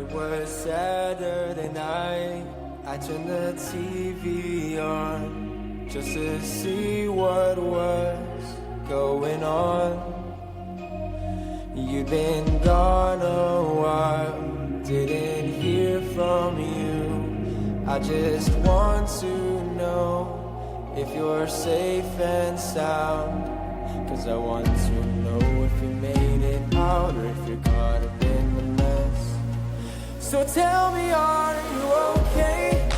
it was Saturday night. I turned the TV on just to see what was going on. You've been gone a while, didn't hear from you. I just want to know if you're safe and sound, 'cause I want to know if you made it out or if you're caught up in the mess. So tell me, are you okay?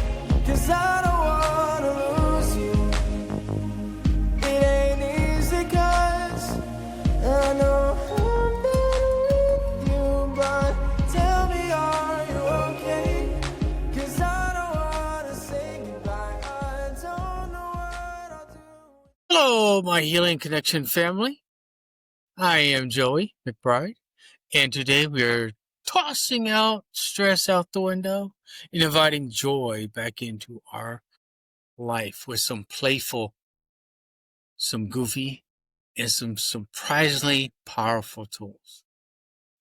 'Cause I don't wanna lose you. It ain't easy 'cause I know I'm better with you. But tell me, are you okay? 'Cause I don't wanna say goodbye. I don't know what I'll do. Hello, my Healing Connection family. I am Joey McBride, and today we're tossing out stress out the window and inviting joy back into our life with some playful, some goofy, and some surprisingly powerful tools.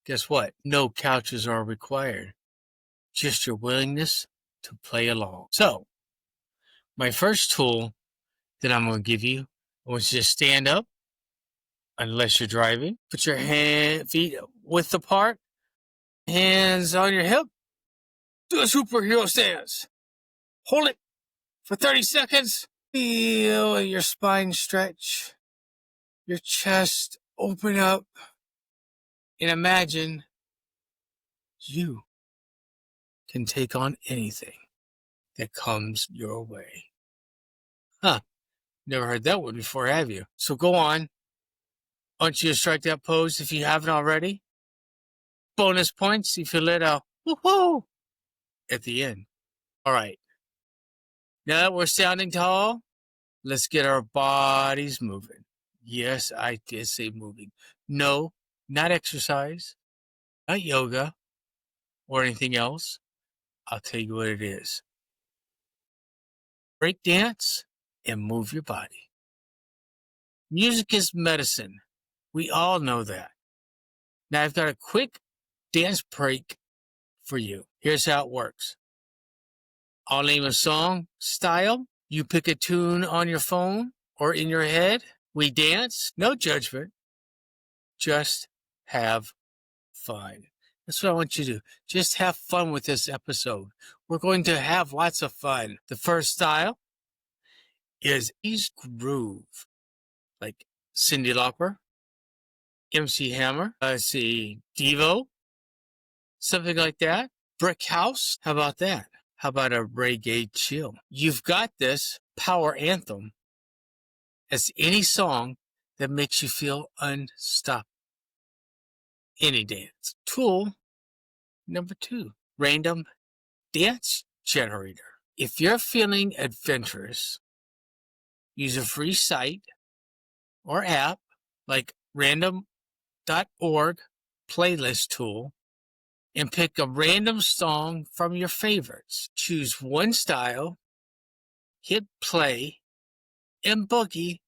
Guess what? No couches are required, just your willingness to play along. So, my first tool that I'm going to give you, I want you to stand up, unless you're driving. Put your feet width apart, hands on your hip. Do a superhero stance. Hold it for 30 seconds. Feel your spine stretch, your chest open up, and imagine you can take on anything that comes your way. Never heard that one before, have you? So go on. I want you to strike that pose if you haven't already. Bonus points if you let out woohoo at the end. All right. Now that we're standing tall, let's get our bodies moving. Yes, I did say moving. No, not exercise, not yoga, or anything else. I'll tell you what it is. Break dance and move your body. Music is medicine. We all know that. Now I've got a quick dance break for you. Here's how it works. I'll name a song style. You pick a tune on your phone or in your head. We dance. No judgment. Just have fun. That's what I want you to do. Just have fun with this episode. We're going to have lots of fun. The first style is Ease Groove, like Cyndi Lauper, MC Hammer, Devo, something like that. Brick House, how about that? How about a reggae chill? You've got this power anthem as any song that makes you feel unstoppable. Any dance. Tool number 2, random dance generator. If you're feeling adventurous, use a free site or app like random.org playlist tool and pick a random song from your favorites. Choose one style, hit play, and boogie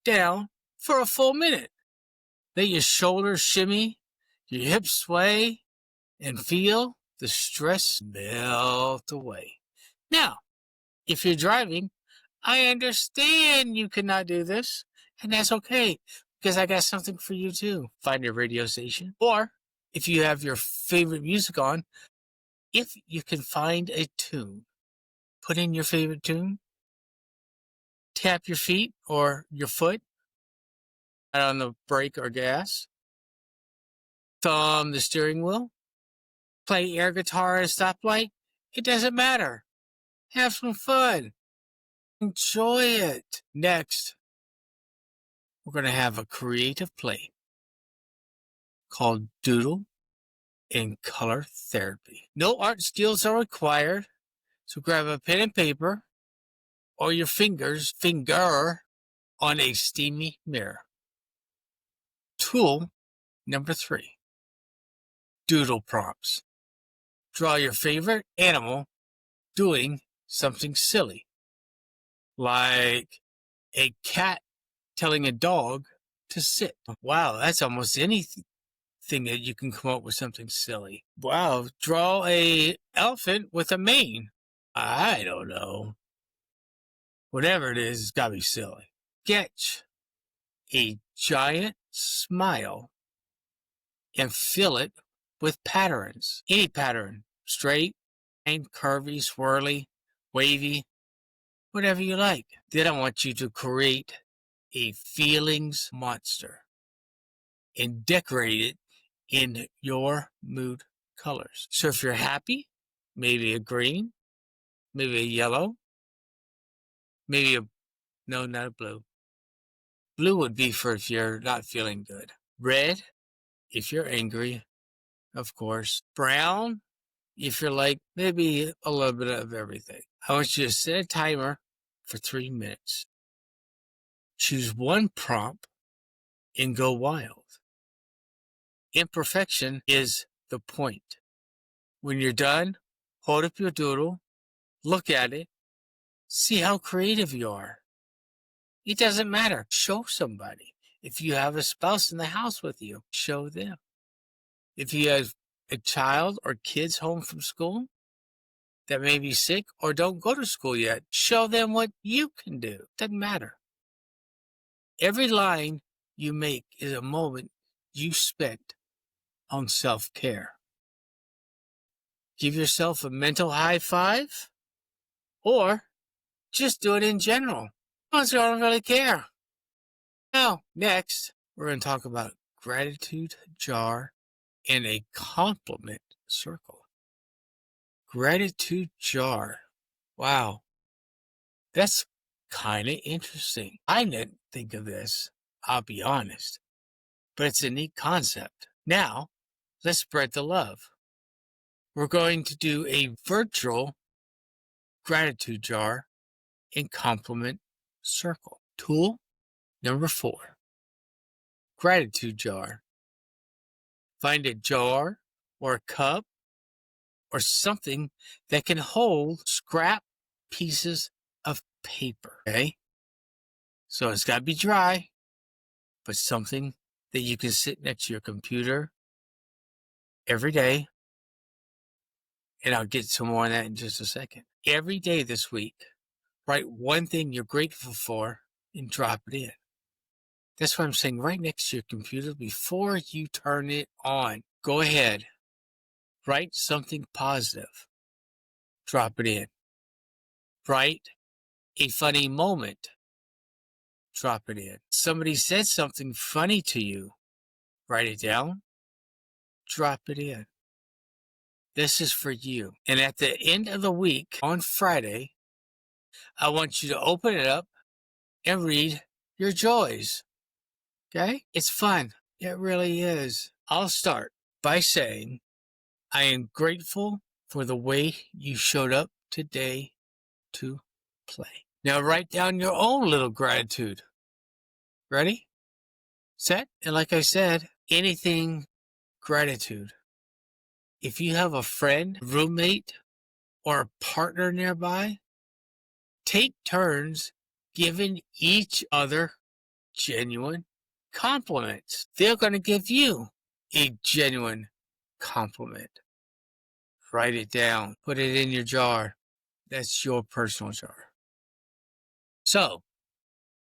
down for a full minute. Let your shoulders shimmy, your hips sway, and feel the stress melt away. Now, if you're driving, I understand you cannot do this, and that's okay, because I got something for you too. Find your radio station, or if you have your favorite music on, if you can find a tune, put in your favorite tune, tap your feet or your foot out on the brake or gas, thumb the steering wheel, play air guitar at a stoplight. It doesn't matter. Have some fun. Enjoy it. Next, we're going to have a creative play called Doodle and Color Therapy. No art skills are required, so grab a pen and paper or your finger on a steamy mirror. Tool number 3, doodle prompts. Draw your favorite animal doing something silly, like a cat telling a dog to sit. Wow, that's almost anything thing that you can come up with something silly. Wow, draw a elephant with a mane. I don't know. Whatever it is, it's gotta be silly. Sketch a giant smile and fill it with patterns. Any pattern. Straight, and curvy, swirly, wavy, whatever you like. Then I want you to create a feelings monster and decorate it in your mood colors. So if you're happy, maybe a green, maybe a yellow, maybe no, not a blue. Blue would be for if you're not feeling good. Red, if you're angry, of course. Brown, if you're like maybe a little bit of everything. I want you to set a timer for 3 minutes. Choose one prompt and go wild. Imperfection is the point. When you're done, hold up your doodle, look at it, see how creative you are. It doesn't matter. Show somebody. If you have a spouse in the house with you, show them. If you have a child or kids home from school that may be sick or don't go to school yet, show them what you can do. Doesn't matter. Every line you make is a moment you spent on self-care. Give yourself a mental high five, or just do it in general. Most people don't really care. Now, next, we're going to talk about gratitude jar and a compliment circle. Gratitude jar. Wow. That's kind of interesting. I didn't think of this, I'll be honest, but it's a neat concept. Now, let's spread the love. We're going to do a virtual gratitude jar and compliment circle. Tool number 4, gratitude jar. Find a jar or a cup or something that can hold scrap pieces of paper, okay? So it's got to be dry, but something that you can sit next to your computer every day. And I'll get some more on that in just a second. Every day this week, write one thing you're grateful for and drop it in. That's what I'm saying, right next to your computer before you turn it on. Go ahead, write something positive, drop it in. Write a funny moment, drop it in. Somebody said something funny to you, write it down, drop it in. This is for you. And at the end of the week, on Friday, I want you to open it up and read your joys. Okay? It's fun. It really is. I'll start by saying, I am grateful for the way you showed up today to play. Now write down your own little gratitude. Ready? Set? And like I said, anything gratitude. If you have a friend, roommate, or a partner nearby, take turns giving each other genuine compliments. They're going to give you a genuine compliment. Write it down. Put it in your jar. That's your personal jar. So,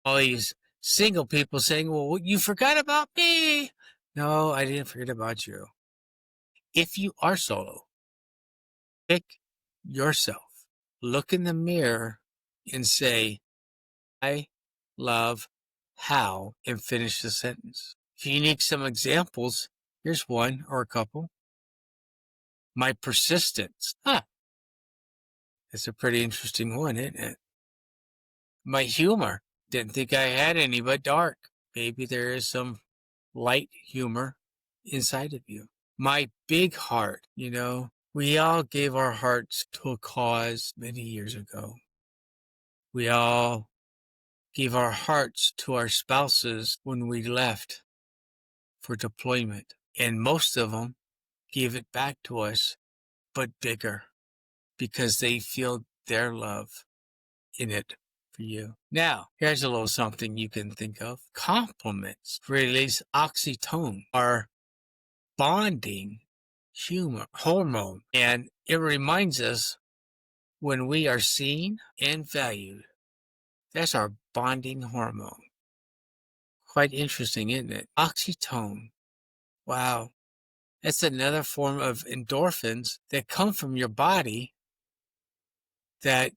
all these single people saying, well, you forgot about me. No, I didn't forget about you. If you are solo, pick yourself. Look in the mirror and say, I love how, and finish the sentence. If you need some examples, here's one or a couple. My persistence. That's a pretty interesting one, isn't it? My humor. Didn't think I had any but dark. Maybe there is some light humor inside of you. My big heart, we all gave our hearts to a cause many years ago. We all gave our hearts to our spouses when we left for deployment. And most of them gave it back to us, but bigger, because they feel their love in it for you. Now, here's a little something you can think of. Compliments release oxytocin, our bonding hormone, and it reminds us when we are seen and valued. That's our bonding hormone. Quite interesting, isn't it? Oxytocin. Wow. That's another form of endorphins that come from your body, that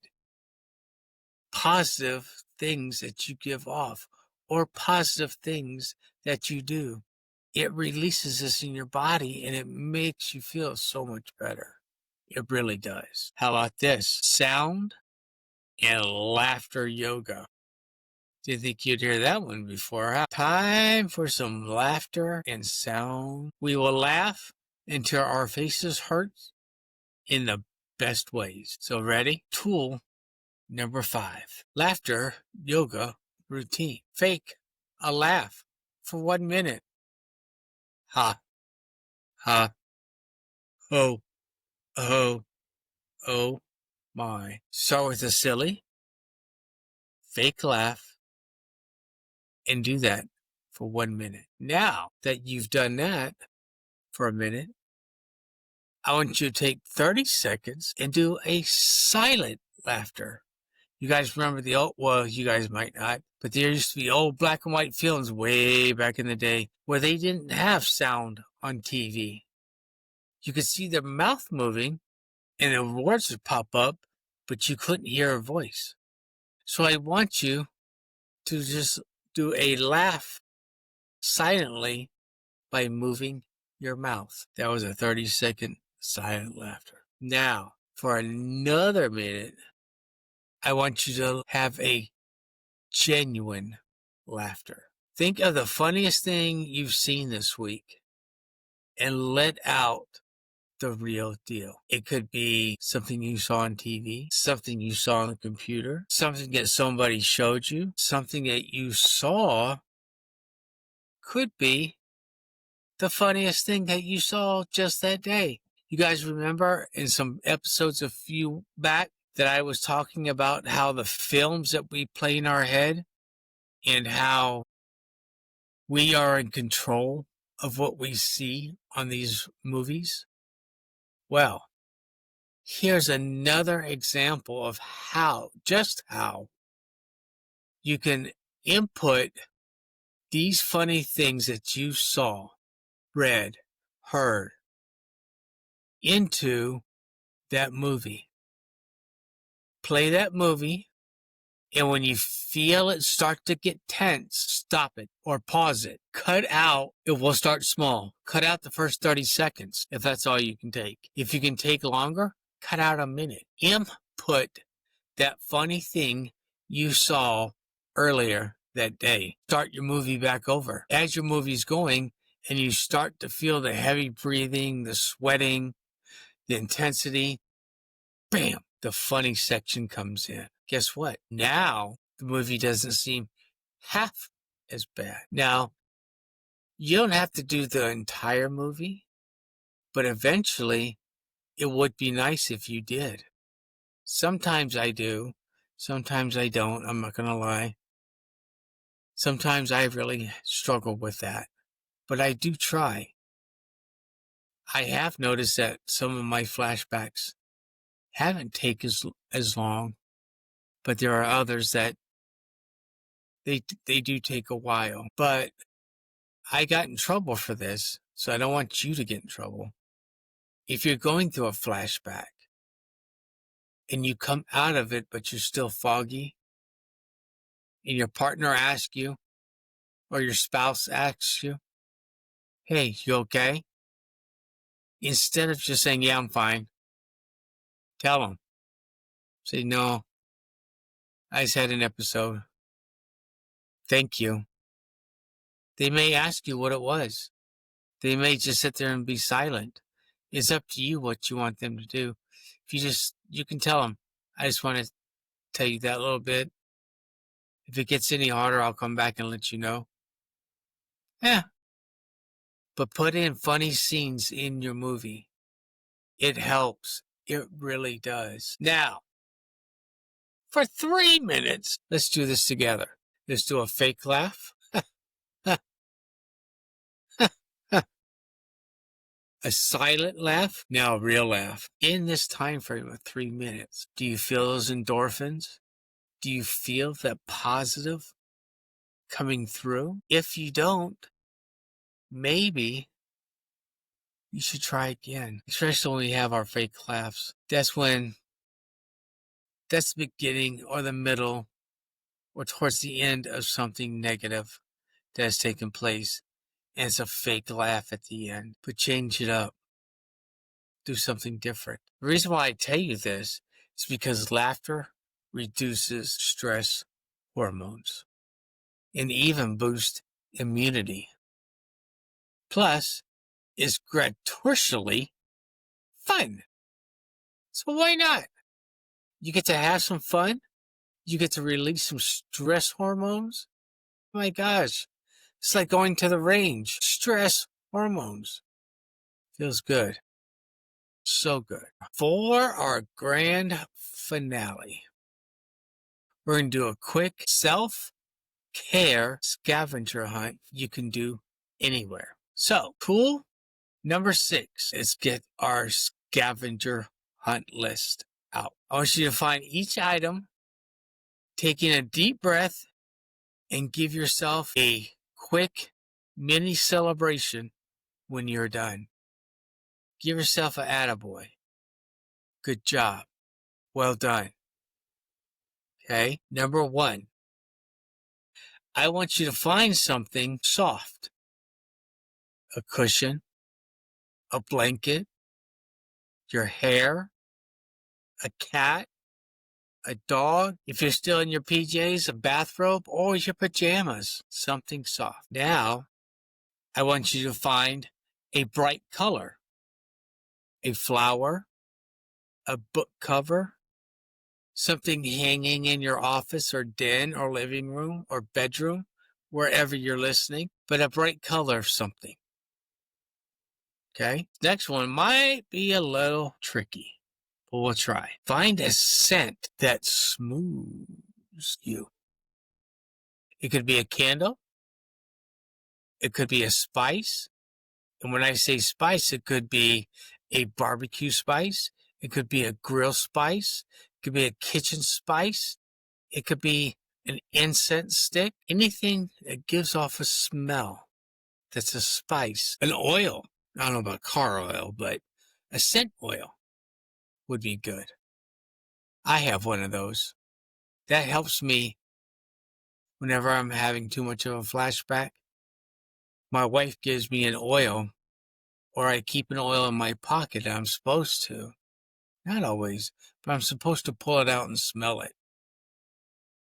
positive things that you give off or positive things that you do. It releases this in your body and it makes you feel so much better. It really does. How about this? Sound and laughter yoga. Didn't think you'd hear that one before, huh? Time for some laughter and sound. We will laugh until our faces hurt in the best ways. So ready? Tool number 5. Laughter yoga routine. Fake a laugh for 1 minute. Ha, ha, ho, oh, oh my. Start with a silly, fake laugh and do that for 1 minute. Now that you've done that for a minute, I want you to take 30 seconds and do a silent laughter. You guys remember well, you guys might not, but there used to be old black and white films way back in the day where they didn't have sound on TV. You could see their mouth moving and the words would pop up, but you couldn't hear a voice. So I want you to just do a laugh silently by moving your mouth. That was a 30-second silent laughter. Now, for another minute, I want you to have a genuine laughter. Think of the funniest thing you've seen this week and let out the real deal. It could be something you saw on TV, something you saw on the computer, something that somebody showed you, something that you saw could be the funniest thing that you saw just that day. You guys remember in some episodes a few back that I was talking about how the films that we play in our head and how we are in control of what we see on these movies? Well, here's another example of just how you can input these funny things that you saw, read, heard into that movie. Play that movie, and when you feel it start to get tense, stop it or pause it. Cut out, it will start small. Cut out the first 30 seconds if that's all you can take. If you can take longer, cut out a minute. Input that funny thing you saw earlier that day. Start your movie back over. As your movie's going and you start to feel the heavy breathing, the sweating, the intensity, bam, the funny section comes in. Guess what? Now the movie doesn't seem half as bad. Now, you don't have to do the entire movie, but eventually it would be nice if you did. Sometimes I do. Sometimes I don't. I'm not going to lie. Sometimes I really struggle with that, but I do try. I have noticed that some of my flashbacks haven't taken as long, but there are others that they do take a while. But I got in trouble for this, so I don't want you to get in trouble. If you're going through a flashback and you come out of it, but you're still foggy, and your partner asks you, or your spouse asks you, hey, you okay? Instead of just saying, yeah, I'm fine, tell them. Say, no, I just had an episode. Thank you. They may ask you what it was. They may just sit there and be silent. It's up to you what you want them to do. If you can tell them, I just want to tell you that little bit. If it gets any harder, I'll come back and let you know. Yeah. But put in funny scenes in your movie. It helps. It really does. Now, for 3 minutes, let's do this together. Let's do a fake laugh. A silent laugh, now a real laugh. In this time frame of 3 minutes, do you feel those endorphins? Do you feel that positive coming through? If you don't, maybe you should try again, especially when we have our fake laughs. That's the beginning or the middle or towards the end of something negative that has taken place. And it's a fake laugh at the end. But change it up. Do something different. The reason why I tell you this is because laughter reduces stress hormones and even boosts immunity. Plus, it's gratuitously fun. So why not? You get to have some fun. You get to release some stress hormones. Oh my gosh, it's like going to the range. Stress hormones. Feels good. So good. For our grand finale, we're going to do a quick self-care scavenger hunt you can do anywhere. So, tool number 6 is get our scavenger hunt list out. I want you to find each item, taking a deep breath, and give yourself a quick mini celebration when you're done. Give yourself an attaboy. Good job. Well done. Okay. Number 1, I want you to find something soft. A cushion, a blanket, your hair, a cat, a dog. If you're still in your PJs, a bathrobe, or your pajamas. Something soft. Now, I want you to find a bright color. A flower, a book cover, something hanging in your office or den or living room or bedroom, wherever you're listening, but a bright color of something. Okay? Next one might be a little tricky, but we'll try. Find a scent that smooths you. It could be a candle. It could be a spice. And when I say spice, it could be a barbecue spice. It could be a grill spice. It could be a kitchen spice. It could be an incense stick. Anything that gives off a smell that's a spice. An oil. I don't know about car oil, but a scent oil would be good. I have one of those. That helps me whenever I'm having too much of a flashback. My wife gives me an oil, or I keep an oil in my pocket. I'm supposed to. Not always, but I'm supposed to pull it out and smell it.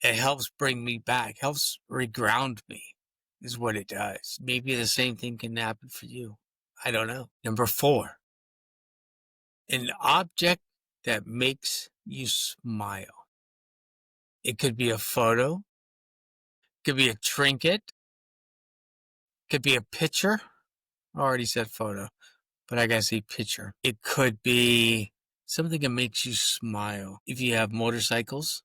It helps bring me back, helps reground me, is what it does. Maybe the same thing can happen for you. I don't know. Number 4, an object that makes you smile. It could be a photo, it could be a trinket, it could be a picture. I already said photo, but I gotta say picture. It could be something that makes you smile. If you have motorcycles,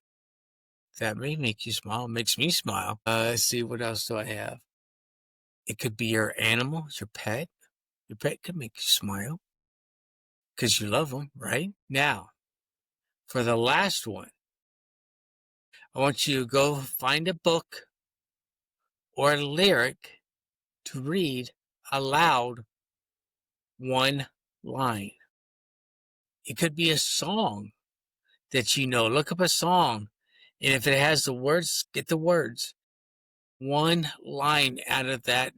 that may make you smile. It makes me smile. Let's see, what else do I have? It could be your animal, your pet. Your pet could make you smile because you love them, right? Now, for the last one, I want you to go find a book or a lyric to read aloud one line. It could be a song that you know. Look up a song, and if it has the words, get the words. One line out of that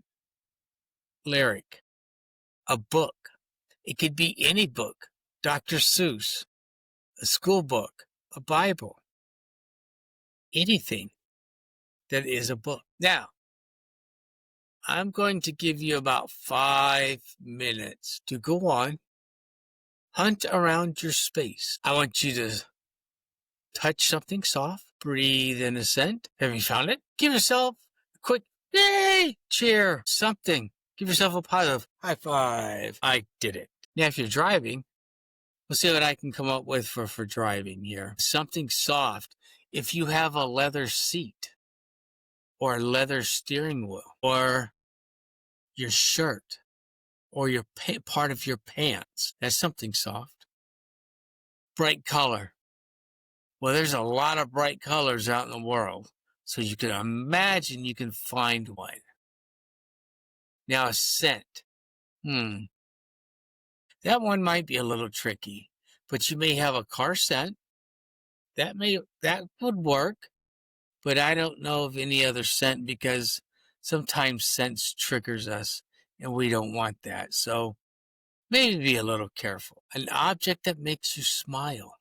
lyric. A book. It could be any book. Dr. Seuss, a school book, a Bible, anything that is a book. Now, I'm going to give you about 5 minutes to go on, hunt around your space. I want you to touch something soft, breathe in a scent. Have you found it? Give yourself a quick yay cheer, something. Give yourself a positive high five. I did it. Now, if you're driving, we'll see what I can come up with for driving here. Something soft. If you have a leather seat or a leather steering wheel or your shirt, or your part of your pants. That's something soft. Bright color. Well, there's a lot of bright colors out in the world, so you can imagine you can find one. Now, a scent. That one might be a little tricky, but you may have a car scent. That would work, but I don't know of any other scent because sometimes scents triggers us and we don't want that. So maybe be a little careful. An object that makes you smile.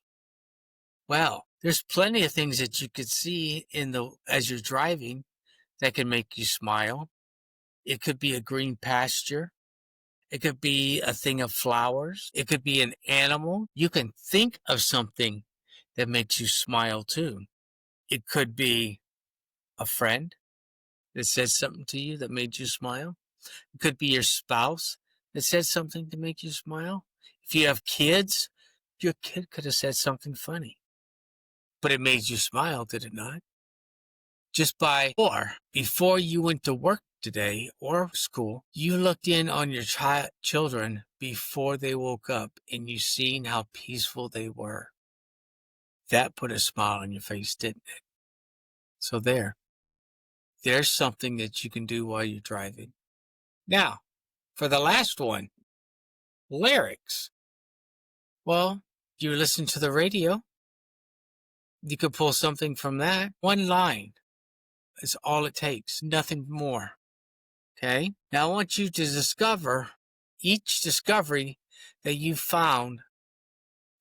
Well, there's plenty of things that you could see as you're driving that can make you smile. It could be a green pasture. It could be a thing of flowers. It could be an animal. You can think of something that makes you smile too. It could be a friend that said something to you that made you smile. It could be your spouse that said something to make you smile. If you have kids, your kid could have said something funny, but it made you smile, did it not? Or before you went to work today or school, you looked in on your children before they woke up and you seen how peaceful they were. That put a smile on your face, didn't it? So there's something that you can do while you're driving. Now, for the last one, lyrics. Well, you listen to the radio. You could pull something from that. One line is all it takes, nothing more. Okay? Now I want you to discover each discovery that you found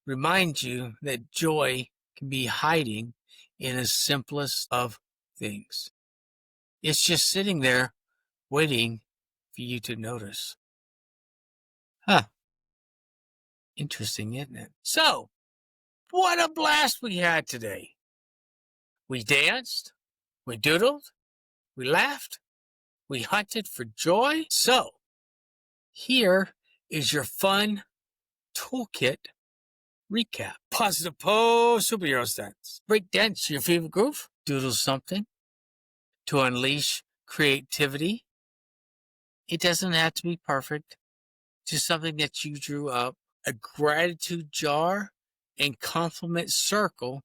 reminds you that joy can be hiding in the simplest of things. It's just sitting there waiting for you to notice. Interesting, isn't it? So, what a blast we had today. We danced, we doodled, we laughed, we hunted for joy. So, here is your fun toolkit recap. Positive pose, superhero stance. Break dance, your favorite groove. Doodle something to unleash creativity. It doesn't have to be perfect. Just something that you drew up. A gratitude jar and compliment circle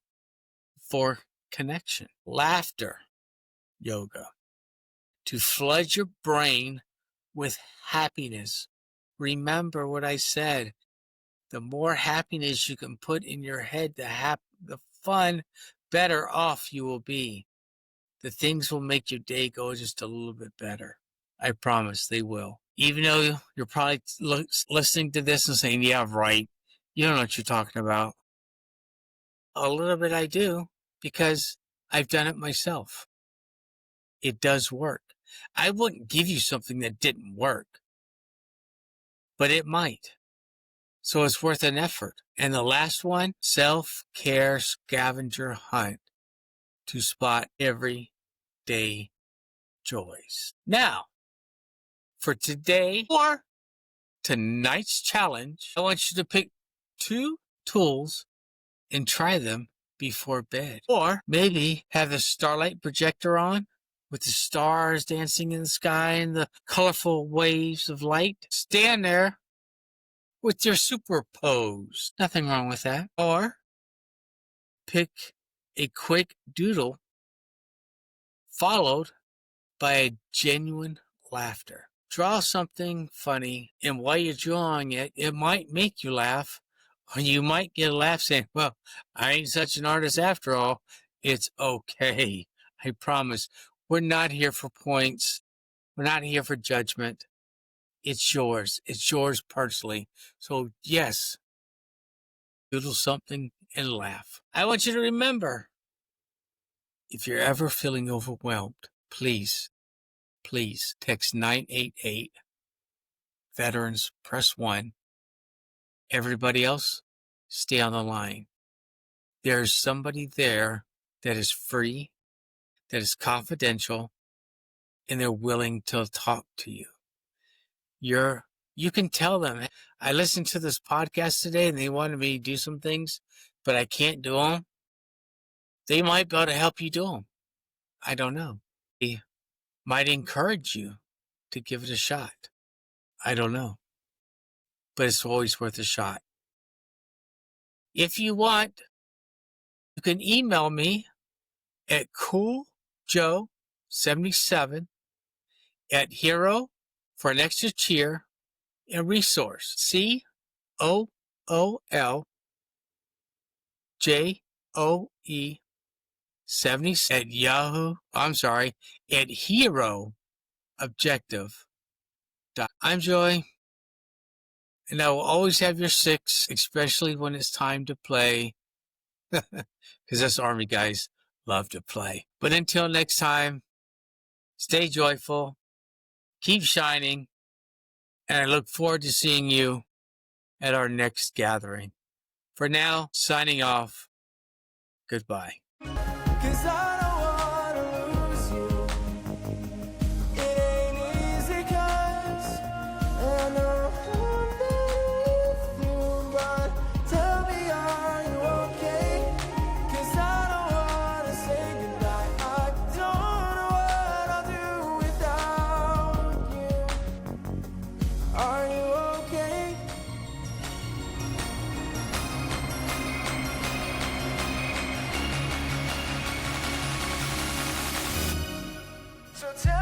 for connection. Laughter yoga to flood your brain with happiness. Remember what I said. The more happiness you can put in your head, the fun, better off you will be. The things will make your day go just a little bit better. I promise they will. Even though you're probably listening to this and saying, yeah, right. You don't know what you're talking about. A little bit I do, because I've done it myself. It does work. I wouldn't give you something that didn't work, but it might. So it's worth an effort. And the last one, self-care scavenger hunt to spot everyday joys. Now, for today or tonight's challenge, I want you to pick 2 tools and try them before bed. Or maybe have the starlight projector on with the stars dancing in the sky and the colorful waves of light. Stand there with your super pose. Nothing wrong with that. Or pick a quick doodle followed by a genuine laughter. Draw something funny, and while you're drawing it, it might make you laugh, or you might get a laugh saying, well, I ain't such an artist after all. It's okay. I promise. We're not here for points. We're not here for judgment. It's yours. It's yours personally. So yes, doodle something and laugh. I want you to remember, if you're ever feeling overwhelmed, please text 988 veterans, press 1. Everybody else, stay on the line. There's somebody there that is free, that is confidential, and they're willing to talk to you. You can tell them, I listened to this podcast today and they wanted me to do some things, but I can't do them. They might be able to help you do them. I don't know. They might encourage you to give it a shot. I don't know. but it's always worth a shot. If you want, you can email me at cooljoe77 at hero for an extra cheer and resource. COOLJOE 70 at at heroobjective.com. I'm Joey, and I will always have your six, especially when it's time to play, because us Army guys love to play. But until next time, stay joyful, keep shining, and I look forward to seeing you at our next gathering. For now, signing off. Goodbye. 'Cause I don't wanna lose you. It ain't easy 'cause I know I'm with you. But tell me, are you okay? 'Cause I don't wanna say goodbye. I don't know what I'll do without you. Are you okay? So tell